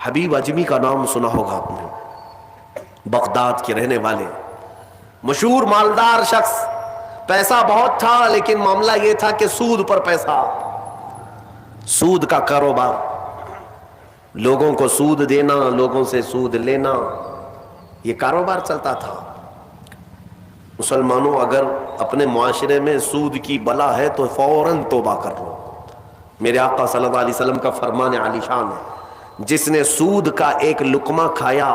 حبیب اجمی کا نام سنا ہوگا آپ نے، بغداد کے رہنے والے مشہور مالدار شخص، پیسہ بہت تھا لیکن معاملہ یہ تھا کہ سود پر پیسہ، سود کا کاروبار، لوگوں کو سود دینا، لوگوں سے سود لینا، یہ کاروبار چلتا تھا۔ مسلمانوں اگر اپنے معاشرے میں سود کی بلا ہے تو فوراً توبہ کر لو۔ میرے آقا صلی اللہ علیہ وسلم کا فرمان عالی شان ہے، جس نے سود کا ایک لقمہ کھایا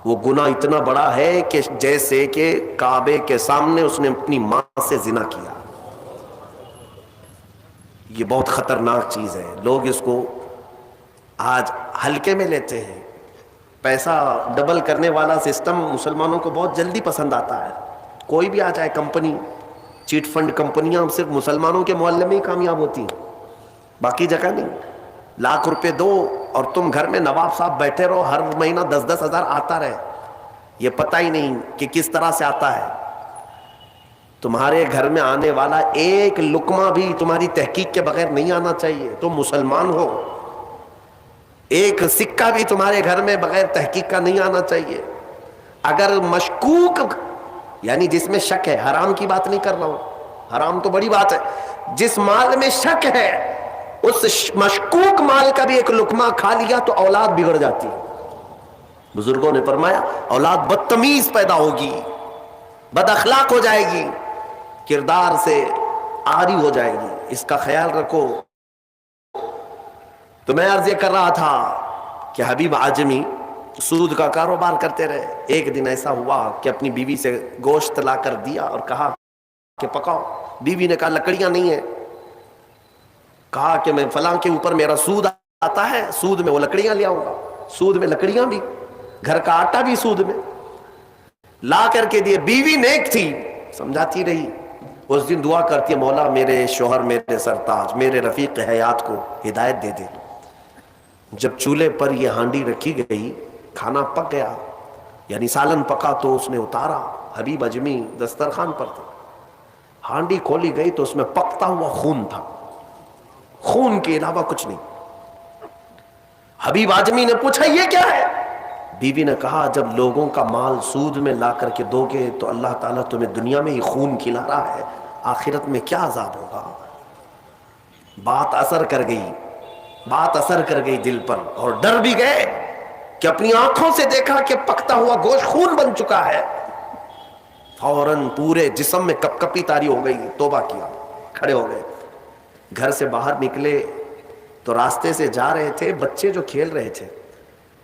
وہ گناہ اتنا بڑا ہے کہ جیسے کہ کعبے کے سامنے اس نے اپنی ماں سے زنا کیا۔ یہ بہت خطرناک چیز ہے، لوگ اس کو آج ہلکے میں لیتے ہیں۔ پیسہ ڈبل کرنے والا سسٹم مسلمانوں کو بہت جلدی پسند آتا ہے، کوئی بھی آ جائے کمپنی، چیٹ فنڈ کمپنیاں صرف مسلمانوں کے محلے میں ہی کامیاب ہوتی ہیں، باقی جگہ نہیں۔ لاکھ روپے دو اور تم گھر میں نواب صاحب بیٹھے رہو، ہر مہینہ 10-10 ہزار آتا رہے، یہ پتہ ہی نہیں کہ کس طرح سے آتا ہے۔ تمہارے گھر میں آنے والا ایک لقمہ بھی تمہاری تحقیق کے بغیر نہیں آنا چاہیے، تم مسلمان ہو۔ ایک سکہ بھی تمہارے گھر میں بغیر تحقیق کا نہیں آنا چاہیے۔ اگر مشکوک، یعنی جس میں شک ہے، حرام کی بات نہیں کر رہا ہوں، حرام تو بڑی بات ہے، جس مال میں شک ہے اس مشکوک مال کا بھی ایک لقمہ کھا لیا تو اولاد بگڑ جاتی ہے۔ بزرگوں نے فرمایا اولاد بدتمیز پیدا ہوگی، بد اخلاق ہو جائے گی، کردار سے عاری ہو جائے گی، اس کا خیال رکھو۔ تو میں عرض یہ کر رہا تھا کہ حبیب اعجمی سود کا کاروبار کرتے رہے۔ ایک دن ایسا ہوا کہ اپنی بیوی سے گوشت لا کر دیا اور کہا کہ پکاؤ۔ بیوی نے کہا لکڑیاں نہیں ہیں، کہا کہ میں فلاں کے اوپر میرا سود آتا ہے، سود میں وہ لکڑیاں لے آؤں گا، سود میں لکڑیاں بھی، گھر کا آٹا بھی سود میں لا کر کے دیے۔ بیوی نیک تھی، سمجھاتی رہی۔ اس دن دعا کرتی ہے مولا میرے شوہر، میرے سرتاج، میرے رفیق حیات کو ہدایت دے دے۔ جب چولہے پر یہ ہانڈی رکھی گئی، کھانا پک گیا، یعنی سالن پکا تو اس نے اتارا، حبیب اجمی دسترخوان پر تھے، ہانڈی کھولی گئی تو اس میں پکتا ہوا خون تھا، خون کے علاوہ کچھ نہیں۔ حبیب اعجمی نے پوچھا یہ کیا ہے؟ بیوی نے کہا جب لوگوں کا مال سود میں لا کر کے دو گے تو اللہ تعالیٰ تمہیں دنیا میں ہی خون کھلا رہا ہے، آخرت میں کیا عذاب ہوگا۔ بات اثر کر گئی، بات اثر کر گئی دل پر، اور ڈر بھی گئے کہ اپنی آنکھوں سے دیکھا کہ پکتا ہوا گوشت خون بن چکا ہے۔ فوراً پورے جسم میں کپ کپی طاری ہو گئی، توبہ کیا، کھڑے ہو گئے۔ گھر سے باہر نکلے تو راستے سے جا رہے تھے، بچے جو کھیل رہے تھے،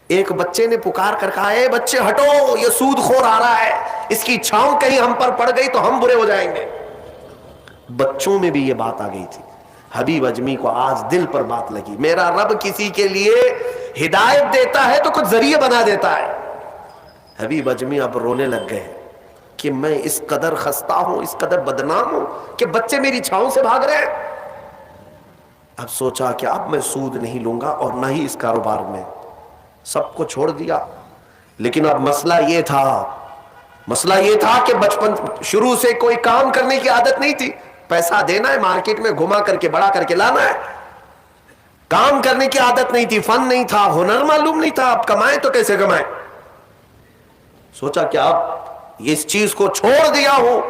ایک بچے نے پکار کر کہا اے بچے ہٹو، یہ سود خور آ رہا ہے، اس کی چھاؤں کہیں ہم پر پڑ گئی تو ہم برے ہو جائیں گے۔ بچوں میں بھی یہ بات آ گئی تھی۔ حبیب اجمی کو آج دل پر بات لگی، میرا رب کسی کے لیے ہدایت دیتا ہے تو کچھ ذریعے بنا دیتا ہے۔ حبیب اجمی اب رونے لگ گئے کہ میں اس قدر خستہ ہوں، اس قدر بدنام ہوں کہ بچے میری چھاؤں سے بھاگ رہے ہیں۔ اب سوچا کہ اب میں سود نہیں لوں گا اور نہ ہی اس کاروبار میں، سب کو چھوڑ دیا۔ لیکن اب مسئلہ یہ تھا کہ بچپن شروع سے کوئی کام کرنے کی عادت نہیں تھی، پیسہ دینا ہے مارکیٹ میں گھما کر کے بڑا کر کے لانا ہے، کام کرنے کی عادت نہیں تھی، فن نہیں تھا، ہنر معلوم نہیں تھا، اب کمائیں تو کیسے کمائیں۔ سوچا کہ اب اس چیز کو چھوڑ دیا ہوں،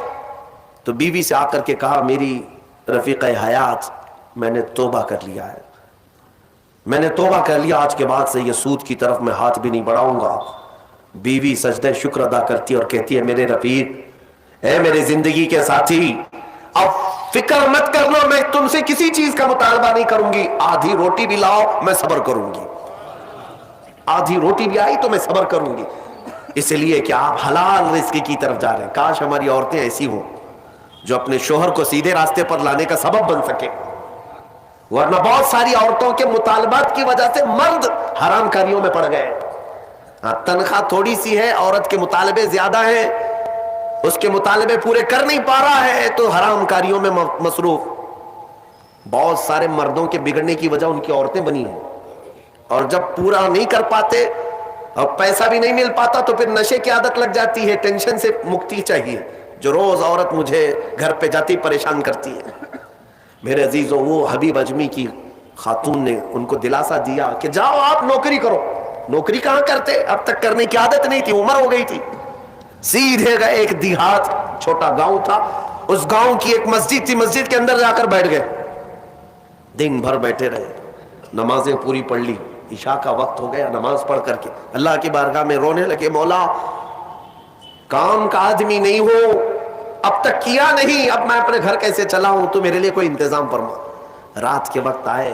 تو بیوی سے آ کر کے کہا میری رفیق حیات میں نے توبہ کر لیا ہے، میں نے توبہ کر لیا، آج کے بعد سے یہ سود کی طرف میں ہاتھ بھی نہیں بڑھاؤں گا۔ بیوی سجدہ شکر ادا کرتی اور کہتی ہے میرے رفیق، اے میرے زندگی کے ساتھی، اب فکر مت کرنا، میں تم سے کسی چیز کا مطالبہ نہیں کروں گی، آدھی روٹی بھی لاؤ میں صبر کروں گی، آدھی روٹی بھی آئی تو میں صبر کروں گی، اس لیے کہ آپ حلال رزق کی طرف جا رہے ہیں۔ کاش ہماری عورتیں ایسی ہوں جو اپنے شوہر کو سیدھے راستے پر لانے کا سبب بن سکے، ورنہ بہت ساری عورتوں کے مطالبات کی وجہ سے مرد حرام کاریوں میں پڑ گئے۔ تنخواہ تھوڑی سی ہے، عورت کے مطالبے زیادہ ہیں، اس کے مطالبے پورے کر نہیں پا رہا ہے تو حرام کاریوں میں مصروف۔ بہت سارے مردوں کے بگڑنے کی وجہ ان کی عورتیں بنی ہیں، اور جب پورا نہیں کر پاتے اور پیسہ بھی نہیں مل پاتا تو پھر نشے کی عادت لگ جاتی ہے، ٹینشن سے مکتی چاہیے، جو روز عورت مجھے گھر پہ جاتی پریشان کرتی ہے۔ میرے عزیزوں، وہ حبیب اجمی کی خاتون نے ان کو دلاسا دیا کہ جاؤ آپ نوکری کرو، نوکری کہاں کرتے, اب تک کرنے کی عادت نہیں تھی, عمر ہو گئی تھی. سیدھے گئے ایک دیہات, چھوٹا گاؤں تھا, اس گاؤں کی ایک مسجد تھی, مسجد کے اندر جا کر بیٹھ گئے. دن بھر بیٹھے رہے, نمازیں پوری پڑھ لی, عشاء کا وقت ہو گیا, نماز پڑھ کر کے اللہ کی بارگاہ میں رونے لگے, مولا کام کا آدمی نہیں ہو, اب تک کیا نہیں, اب میں اپنے گھر کیسے چلاؤں, تو میرے لیے کوئی انتظام فرما. رات کے وقت آئے,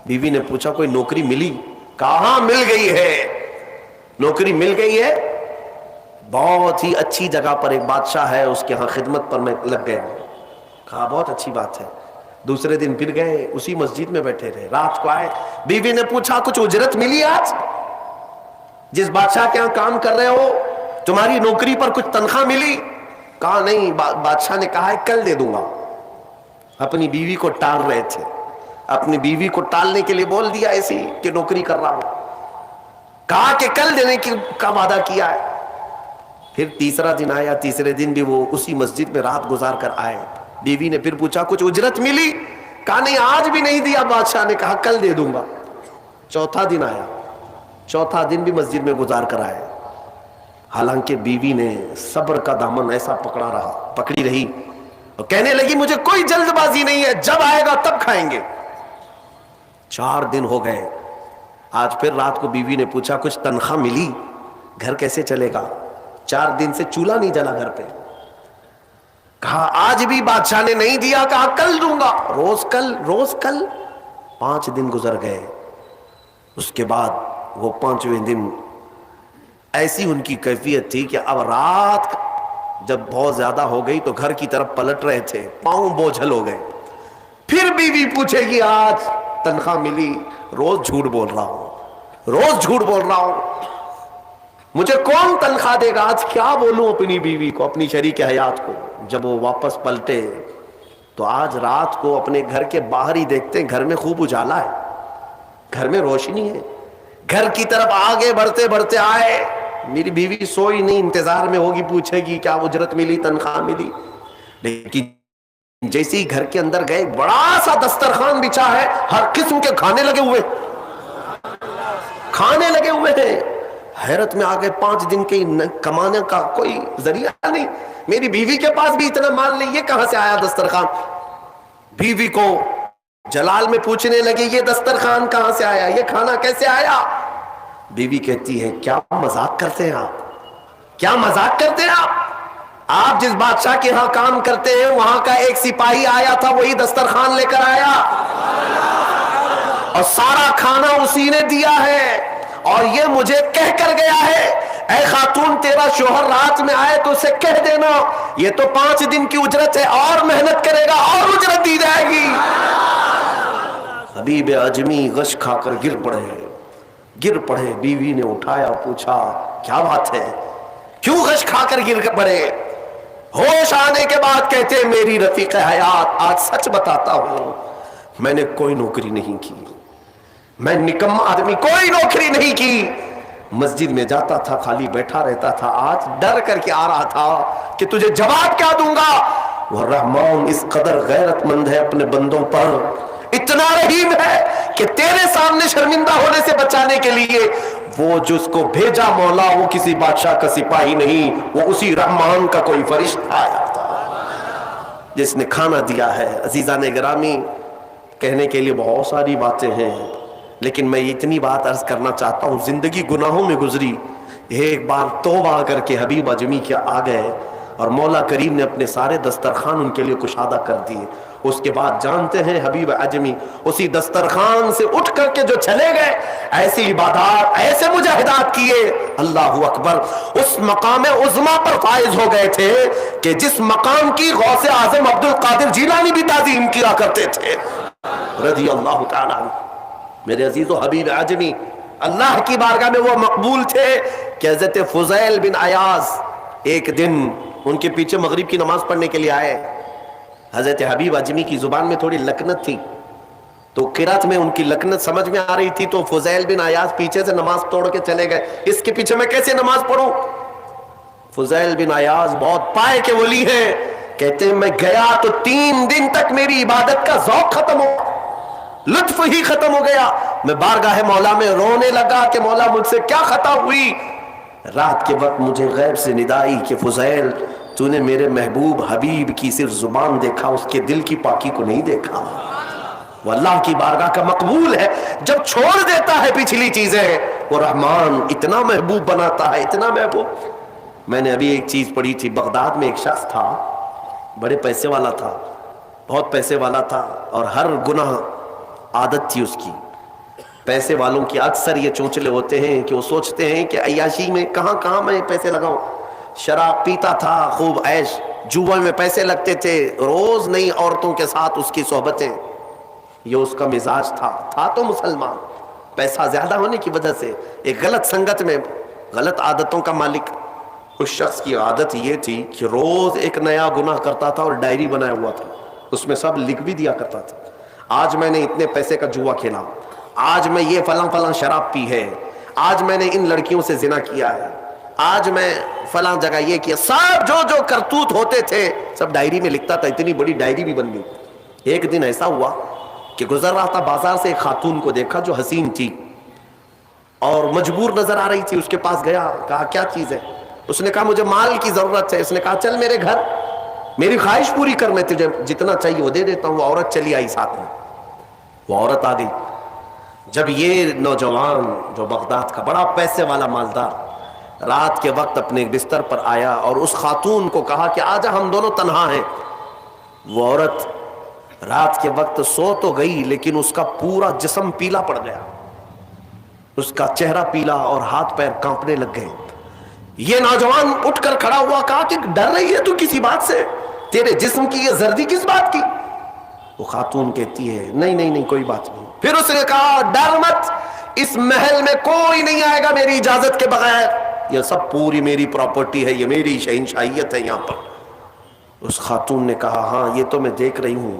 بیوی نے پوچھا کوئی نوکری ملی؟ کہاں مل گئی ہے, نوکری مل گئی ہے, بہت ہی اچھی جگہ پر ایک بادشاہ ہے, اس کے ہاں خدمت پر میں لگ گئے. کہا بہت اچھی بات ہے. دوسرے دن پھر گئے, اسی مسجد میں بیٹھے رہے. رات کو آئے, بیوی نے پوچھا کچھ اجرت ملی آج؟ جس بادشاہ کے ہاں کام کر رہے ہو تمہاری نوکری پر کچھ تنخواہ ملی؟ کہا نہیں, بادشاہ نے کہا ہے کل دے دوں گا. اپنی بیوی کو ٹال رہے تھے, اپنی بیوی کو ٹالنے کے لیے بول دیا ایسی کہ نوکری کر رہا ہوں. کہا کہ کل دینے کا وعدہ کیا ہے. پھر تیسرا دن آیا, تیسرے دن بھی وہ اسی مسجد میں رات گزار کر آئے. بیوی نے پھر پوچھا کچھ اجرت ملی؟ کہا نہیں آج بھی نہیں دیا. بادشاہ نے کہا کل دے دوں گا. چوتھا دن آیا, چوتھا دن بھی مسجد میں گزار کر آئے. حالانکہ بیوی نے صبر کا دامن ایسا پکڑی رہی اور کہنے لگی مجھے کوئی جلد بازی نہیں ہے, جب آئے گا تب کھائیں گے. 4 دن ہو گئے. آج پھر رات کو بیوی نے پوچھا کچھ تنخواہ ملی؟ گھر کیسے چلے گا, 4 دن سے چولہا نہیں جلا گھر پہ. کہا آج بھی بادشاہ نے نہیں دیا. کہا کل دوں گا. روز کل, روز کل. 5 دن گزر گئے. اس کے بعد وہ 5ویں دن ایسی ان کی کیفیت تھی کہ اب رات جب بہت زیادہ ہو گئی تو گھر کی طرف پلٹ رہے تھے, پاؤں بوجھل ہو گئے. پھر بیوی پوچھے گی آج تنخواہ ملی؟ روز جھوٹ بول رہا ہوں, روز جھوٹ بول رہا ہوں, مجھے کون تنخواہ دے گا؟ آج کیا بولوں اپنی بیوی کو, اپنی شریک حیات کو. جب وہ واپس پلٹے تو آج رات کو اپنے گھر کے باہر ہی دیکھتے ہیں گھر میں خوب اجالا ہے, گھر میں روشنی ہے. گھر کی طرف آگے بڑھتے بڑھتے آئے, میری بیوی سوئی نہیں, انتظار میں ہوگی, پوچھے گی کیا اجرت ملی, تنخواہ ملی. لیکن جیسے ہی گھر کے اندر گئے, بڑا سا دسترخوان بچھا ہے, ہر قسم کے کھانے لگے ہوئے, کھانے لگے ہوئے ہیں. حیرت میں آ گئے, 5 دن کے کمانے کا کوئی ذریعہ نہیں, میری بیوی کے پاس بھی اتنا مال نہیں, یہ کہاں سے آیا دسترخوان؟ بیوی کو جلال میں پوچھنے لگے یہ دسترخوان کہاں سے آیا, یہ کھانا کیسے آیا؟ بیوی کہتی ہے کیا مذاق کرتے ہیں آپ, کیا مذاق کرتے ہیں آپ؟ آپ جس بادشاہ کے ہاں کام کرتے ہیں وہاں کا ایک سپاہی آیا تھا, وہی دسترخوان لے کر آیا اور سارا کھانا اسی نے دیا ہے, اور یہ مجھے کہہ کر گیا ہے اے خاتون تیرا شوہر رات میں آئے تو اسے کہہ دینا یہ تو 5 دن کی اجرت ہے, اور محنت کرے گا اور اجرت دی جائے گی. حبیب اجمی غش کھا کر گر پڑے. بیوی نے اٹھایا, پوچھا کیا بات ہے, کیوں غش کھا کر گر پڑے؟ ہوش آنے کے بعد کہتے میری رفیق حیات آج سچ بتاتا ہوں, میں نے کوئی نوکری نہیں کی, میں نکما آدمی, کوئی نوکری نہیں کی. مسجد میں جاتا تھا, خالی بیٹھا رہتا تھا. آج ڈر کر کے آ رہا تھا کہ تجھے جواب کیا دوں گا. وہ رحمان اس قدر غیرت مند ہے اپنے بندوں پر, اتنا رحیم ہے کہ تیرے سامنے شرمندہ ہونے سے بچانے کے لیے وہ جس کو بھیجا مولا وہ کسی بادشاہ کا سپاہی نہیں, وہ اسی رحمان کا کوئی فرشتہ آیا تھا جس نے کھانا دیا ہے. عزیزان گرامی, کہنے کے لیے بہت ساری باتیں ہیں, لیکن میں اتنی بات عرض کرنا چاہتا ہوں. زندگی گناہوں میں گزری, ایک بار توبہ کر کے حبیب اجمی کے آ گئے اور مولا کریم نے اپنے سارے دسترخوان ان کے لیے کشادہ کر دیے. اس کے بعد جانتے ہیں حبیب اجمی اسی دسترخوان سے اٹھ کر کے جو چلے گئے, ایسی عبادات, ایسے مجاہدات کیے, اللہ اکبر, اس مقام عظما پر فائز ہو گئے تھے کہ جس مقام کی غوث اعظم عبد القادر جیلانی بھی تعظیم کیا کرتے تھے رضی اللہ تعالی عنہ. میرے عزیز و حبیب اجمی اللہ کی بارگاہ میں وہ مقبول تھے کہ حضرت فضیل بن عیاض ایک دن ان کے پیچھے مغرب کی نماز پڑھنے کے لیے آئے. حضرت حبیب اجمی کی زبان میں تھوڑی لکنت تھی, تو قرات میں ان کی لکنت سمجھ میں آ رہی تھی, تو فضیل بن عیاض پیچھے سے نماز توڑ کے چلے گئے, اس کے پیچھے میں کیسے نماز پڑھوں. فضیل بن عیاض بہت پائے کے ولی ہیں, کہتے ہیں میں گیا تو 3 دن تک میری عبادت کا ذوق ختم ہو, لطف ہی ختم ہو گیا. میں بارگاہ مولا میں رونے لگا کہ مولا مجھ سے کیا خطا ہوئی. رات کے وقت مجھے غیب سے ندائی کہ فضیل تو نے میرے محبوب حبیب کی صرف زبان دیکھا, اس کے دل کی پاکی کو نہیں دیکھا. وہ اللہ کی بارگاہ کا مقبول ہے. جب چھوڑ دیتا ہے پچھلی چیزیں, وہ رحمان اتنا محبوب بناتا ہے, اتنا محبوب. میں نے ابھی ایک چیز پڑھی تھی, بغداد میں ایک شخص تھا, بڑے پیسے والا تھا, بہت پیسے والا تھا, اور ہر گناہ عادت تھی اس کی. پیسے والوں کی اکثر یہ چونچلے ہوتے ہیں کہ وہ سوچتے ہیں کہ عیاشی میں کہاں کہاں میں پیسے لگاؤں. شراب پیتا تھا, خوب عیش, جوا میں پیسے لگتے تھے, روز نئی عورتوں کے ساتھ اس کی صحبتیں. یہ اس کا مزاج تھا تو مسلمان, پیسہ زیادہ ہونے کی وجہ سے ایک غلط سنگت میں غلط عادتوں کا مالک. اس شخص کی عادت یہ تھی کہ روز ایک نیا گناہ کرتا تھا اور ڈائری بنایا ہوا تھا, اس میں سب لکھ بھی دیا کرتا تھا. آج میں نے اتنے پیسے کا جوا کھیلا, آج میں یہ فلاں فلاں شراب پی ہے, آج میں نے ان لڑکیوں سے زنا کیا ہے, آج میں فلاں جگہ یہ کیا. سب جو کرتوت ہوتے تھے سب ڈائری میں لکھتا تھا. اتنی بڑی ڈائری بھی بن گئی. ایک دن ایسا ہوا کہ گزر رہا تھا بازار سے, ایک خاتون کو دیکھا جو حسین تھی اور مجبور نظر آ رہی تھی. اس کے پاس گیا, کہا کیا چیز ہے؟ اس نے کہا مجھے مال کی ضرورت ہے. اس نے کہا چل میرے گھر, میری خواہش پوری کر, میں تجھے جتنا چاہیے وہ دے دیتا ہوں. وہ عورت چلی آئی ساتھ میں, وہ عورت آ گئی. جب یہ نوجوان جو بغداد کا بڑا پیسے والا مالدار رات کے وقت اپنے بستر پر آیا اور اس خاتون کو کہا کہ آجا ہم دونوں تنہا ہیں, وہ عورت رات کے وقت سو تو گئی لیکن اس کا پورا جسم پیلا پڑ گیا, اس کا چہرہ پیلا اور ہاتھ پیر کانپنے لگ گئے. یہ نوجوان اٹھ کر کھڑا ہوا, کہا کہ ڈر رہی ہے تو کسی بات سے, تیرے جسم کی یہ زردی کس بات کی؟ وہ خاتون کہتی ہے نہیں کوئی بات نہیں. پھر اس نے کہا ڈر مت, اس محل میں کوئی نہیں آئے گا میری اجازت کے بغیر, یہ سب پوری میری پراپرٹی ہے, یہ میری شہنشاہیت ہے یہاں پر. اس خاتون نے کہا ہاں یہ تو میں دیکھ رہی ہوں,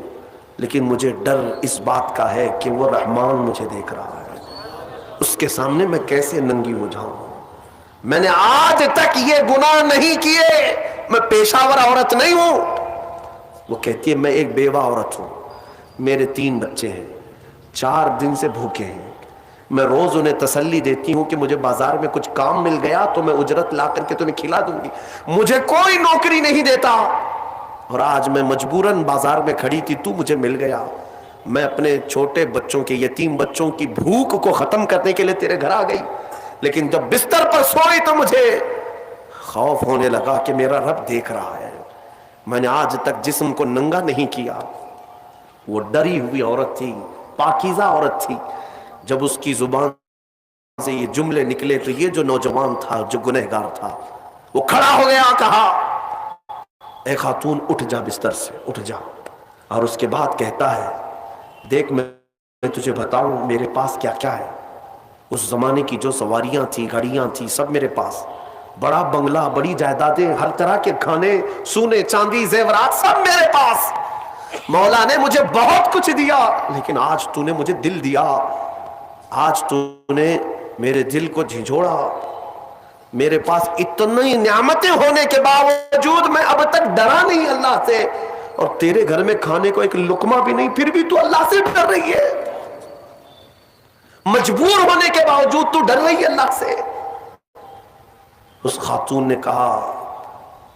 لیکن مجھے ڈر اس بات کا ہے کہ وہ رحمان مجھے دیکھ رہا ہے, اس کے سامنے میں کیسے ننگی ہو جاؤں. میں نے آج تک یہ گناہ نہیں کیے, میں پیشہ ور عورت نہیں ہوں. وہ کہتی ہے میں ایک بیوہ عورت ہوں, میرے 3 بچے ہیں, 4 دن سے بھوکے ہیں. میں روز انہیں تسلی دیتی ہوں کہ مجھے بازار میں کچھ کام مل گیا تو میں اجرت لا کر کے تمہیں کھلا دوں گی. مجھے کوئی نوکری نہیں دیتا, اور آج میں مجبوراً بازار میں کھڑی تھی, تو مجھے مل گیا. میں اپنے چھوٹے بچوں کے, یتیم بچوں کی بھوک کو ختم کرنے کے لیے تیرے گھر آ گئی, لیکن جب بستر پر سوئی تو مجھے خوف ہونے لگا کہ میرا رب دیکھ رہا ہے. میں نے آج تک جسم کو ننگا نہیں کیا. وہ ڈری ہوئی عورت تھی, پاکیزہ عورت تھی. جب اس کی زبان سے یہ جملے نکلے تو یہ جو نوجوان تھا, جو گنہگار تھا, وہ کھڑا ہو گیا, کہا اے خاتون اٹھ جا, بستر سے اٹھ جا. اور اس کے بعد کہتا ہے دیکھ میں تجھے بتاؤں میرے پاس کیا کیا ہے. اس زمانے کی جو سواریاں تھیں, گھڑیاں تھیں, سب میرے پاس, بڑا بنگلہ, بڑی جائیدادیں, ہر طرح کے کھانے, سونے چاندی, زیورات, سب میرے پاس. مولا نے مجھے بہت کچھ دیا, لیکن آج تو نے مجھے دل دیا, آج تو نے میرے دل کو جھنجھوڑا. میرے پاس اتنی نعمتیں ہونے کے باوجود میں اب تک ڈرا نہیں اللہ سے, اور تیرے گھر میں کھانے کو ایک لقمہ بھی نہیں, پھر بھی تو اللہ سے ڈر رہی ہے. مجبور ہونے کے باوجود تو ڈر رہی ہے اللہ سے. اس خاتون نے کہا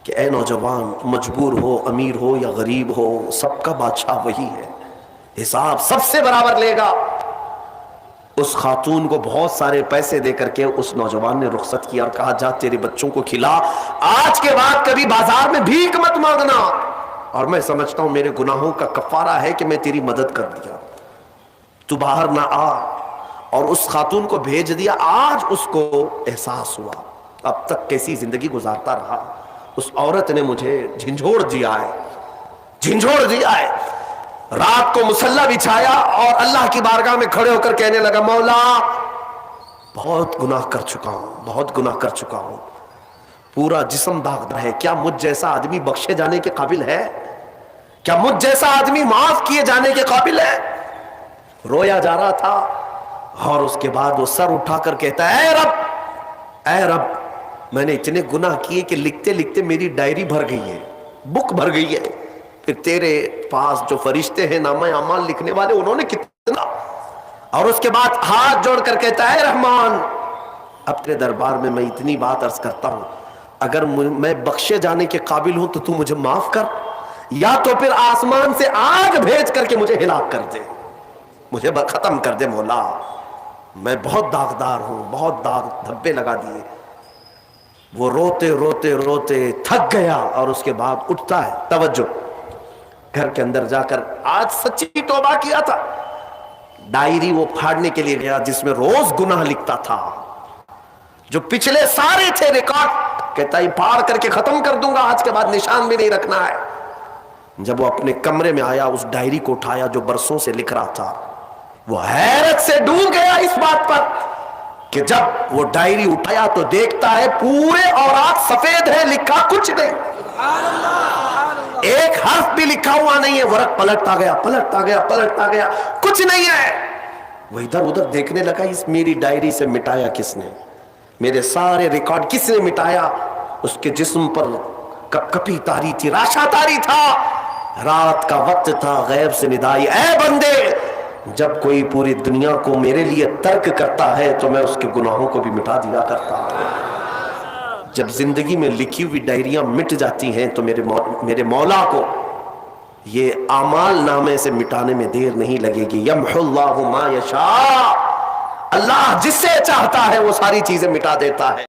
کہ اے نوجوان, مجبور ہو, امیر ہو یا غریب ہو, سب کا بادشاہ وہی ہے, حساب سب سے برابر لے گا. اس خاتون کو بہت سارے پیسے دے کر کے اس نوجوان نے رخصت کیا اور کہا جا تیرے بچوں کو کھلا, آج کے بعد کبھی بازار میں بھیک مت مانگنا, اور میں سمجھتا ہوں میرے گناہوں کا کفارہ ہے کہ میں تیری مدد کر دیا, تو باہر نہ آ. اور اس خاتون کو بھیج دیا. آج اس کو احساس ہوا اب تک کیسی زندگی گزارتا رہا, اس عورت نے مجھے جھنجھوڑ دیا ہے, جھنجھوڑ دیا ہے. رات کو مصلی بچھایا اور اللہ کی بارگاہ میں کھڑے ہو کر کہنے لگا مولا بہت گناہ کر چکا ہوں, بہت گناہ کر چکا ہوں, پورا جسم داغدار ہے, کیا مجھ جیسا آدمی بخشے جانے کے قابل ہے؟ کیا مجھ جیسا آدمی معاف کیے جانے کے قابل ہے؟ رویا جا رہا تھا, اور اس کے بعد وہ سر اٹھا کر کہتا ہے اے رب میں نے اتنے گناہ کیے کہ لکھتے لکھتے میری ڈائری بھر گئی ہے, بک بھر گئی ہے. پھر تیرے پاس جو فرشتے ہیں نامہ اعمال لکھنے والے, انہوں نے کتنے اور اس کے بعد ہاتھ جوڑ کر کہتا ہے رحمان اب تیرے دربار میں اتنی بات عرض کرتا ہوں، اگر میں بخشے جانے کے قابل ہوں تو مجھے معاف کر، یا تو پھر آسمان سے آگ بھیج کر کے مجھے ہلاک کر دے، مجھے ختم کر دے مولا، میں بہت داغدار ہوں، بہت داغ دھبے لگا دیے۔ وہ روتے روتے روتے تھک گیا اور اس کے بعد اٹھتا ہے، توجہ، گھر کے اندر جا کر آج سچی توبہ کیا تھا، ڈائری وہ پھاڑنے کے لیے گیا جس میں روز گناہ لکھتا تھا، جو پچھلے سارے تھے ریکارڈ، کہتا ہے پھاڑ کر کے ختم کر دوں گا، آج کے بعد نشان بھی نہیں رکھنا ہے۔ جب وہ اپنے کمرے میں آیا، اس ڈائری کو اٹھایا جو برسوں سے لکھ رہا تھا، وہ حیرت سے ڈوب گیا اس بات پر کہ جب وہ ڈائری اٹھایا تو دیکھتا ہے پورے اوراق سفید ہے، لکھا کچھ نہیں، ایک حرف بھی لکھا ہوا نہیں ہے۔ ورق پلٹتا گیا پلٹتا گیا پلٹتا گیا، کچھ نہیں ہے۔ وہ ادھر ادھر دیکھنے لگا، اس میری ڈائری سے مٹایا کس نے، میرے سارے ریکارڈ کس نے مٹایا؟ اس کے جسم پر کپ کپی تاری تھی، راشا تاری تھا، رات کا وقت تھا، غیب سے ندائی، اے بندے جب کوئی پوری دنیا کو میرے لیے ترک کرتا ہے تو میں اس کے گناہوں کو بھی مٹا دیا کرتا ہوں۔ جب زندگی میں لکھی ہوئی ڈائریاں مٹ جاتی ہیں تو میرے مولا کو یہ اعمال نامے سے مٹانے میں دیر نہیں لگے گی۔ یمحو اللہ ما یشاء، اللہ جس سے چاہتا ہے وہ ساری چیزیں مٹا دیتا ہے۔